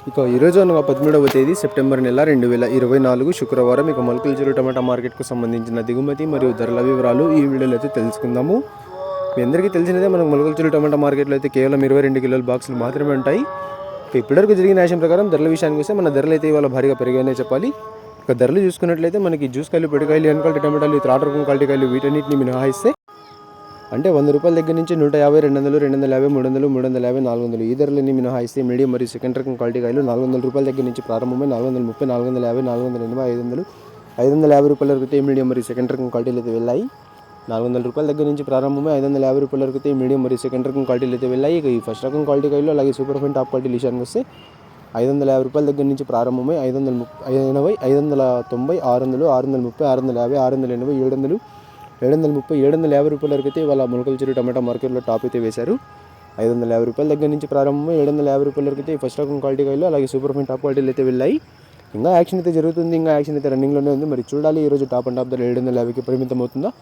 ఇక ఈరోజు అనగా 17వ తేదీ సెప్టెంబర్ నెల 2024 శుక్రవారం. ఇక మొలకల టమాటా మార్కెట్కు సంబంధించిన దిగుమతి మరియు ధరల వివరాలు ఈ వీడియోలో అయితే తెలుసుకుందాము. మీ అందరికీ తెలిసినదే మనకు మొలకల టమాటా మార్కెట్లో అయితే కేవలం 22 కిలోల బాక్సులు మాత్రమే ఉంటాయి. ఇప్పటివరకు జరిగిన యాక్షన్ ప్రకారం ధరల విషయానికి వస్తే మన ధరలు అయితే ఇవాళ భారీగా పెరిగాయనే చెప్పాలి. ఇక ధరలు చూసుకున్నట్లయితే మనకి జ్యూస్ కాయలు, పొడికాయలు, ఎన్నికల టమాటాలు, త్రాట రకం క్వాలిటీ కాయలు వీటన్నిటిని మినహాయిస్తే అంటే 100 రూపాయల దగ్గర నుంచి 150, 200, 250, 300, 350, 400 ఈ ధరలన్నీ మినహాయిస్తే మీడియం మరియు సెకండ్ రకం క్వాలిటీ కాయలు 400 రూపాయల దగ్గర నుంచి ప్రారంభమై 430, 450, 480, 500, 550 రూపాయల వరకు అయితే మీడియం మరియు సెకండ్ రకం క్వాలిటీలు అయితే వెళ్ళాయి. 400 రూపాయల దగ్గర నుంచి ప్రారంభమై 550 రూపాయల వరకు అయితే మీడియం మరియు సెకండ్ రకం క్వాలిటీలు అయితే వెళ్ళాయి. ఇక ఈ ఫస్ట్ రకం క్వాలిటీ కాయలు అలాగే సూపర్ ఫైన్ టాప్ క్వాలిటీ విషయానికి వస్తే 550 రూపాయల దగ్గర నుంచి ప్రారంభమై 580, 590, 600, 630, 650, 680, 700, 730, 750 రూపాయల వరకు అయితే వాళ్ళ మొలకల టమాటా మార్కెట్లో టాప్ అయితే వేశారు. 550 రూపాయల దగ్గర నుంచి ప్రారంభమై 750 రూపాయల వరకు అయితే ఫస్ట్ రకం క్వాలిటీ కాయలు అలాగే సూపర్ ఫైన్ టాప్ క్వాలిటీలు అయితే వెళ్ళాయి. ఇంకా యాక్షన్ అయితే జరుగుతుంది, ఇంకా యాక్షన్ అయితే రన్నింగ్లోనే ఉంది. మరి చూడాలి ఈరోజు టాప్ అండ్ టాప్ ధర 750కి పరిమితం అవుతుందా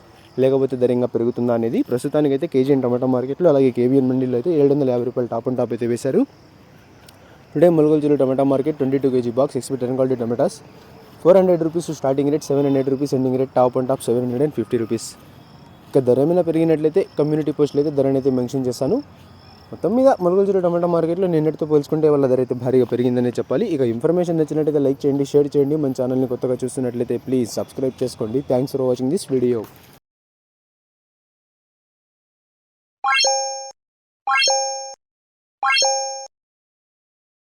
లేకపోతే ధర ఇంకా పెరుగుతుందా అనేది. ప్రస్తుతానికి అయితే కేజీఎన్ టమాటా మార్కెట్లో అలాగే కేబీఎన్ మండీలో అయితే 750 రూపాయలు టాప్ అండ్ టాప్ అయితే వేశారు. టుడే మొలకల టమాటా market 22 kg box expect 10 quality tomatoes 400 rupees starting rate, 700 rupees ending rate, top and top 750 rupees. ఇక ధర ఏమైనా పెరిగినట్లయితే కమ్యూనిటీ పోస్టులు అయితే ధరని అయితే మెన్షన్ చేస్తాను. మొత్తం మీద మొలకల టమాటా మార్కెట్లో నిన్నటితో పోల్చుకుంటే వాళ్ళ ధర అయితే భారీగా పెరిగిందనే చెప్పాలి. ఇక ఇన్ఫర్మేషన్ నచ్చినట్లయితే లైక్ చేయండి, షేర్ చేయండి. మన ఛానల్ని కొత్తగా చూస్తున్నట్లయితే ప్లీజ్ సబ్స్క్రైబ్ చేసుకోండి. Thanks for watching this video.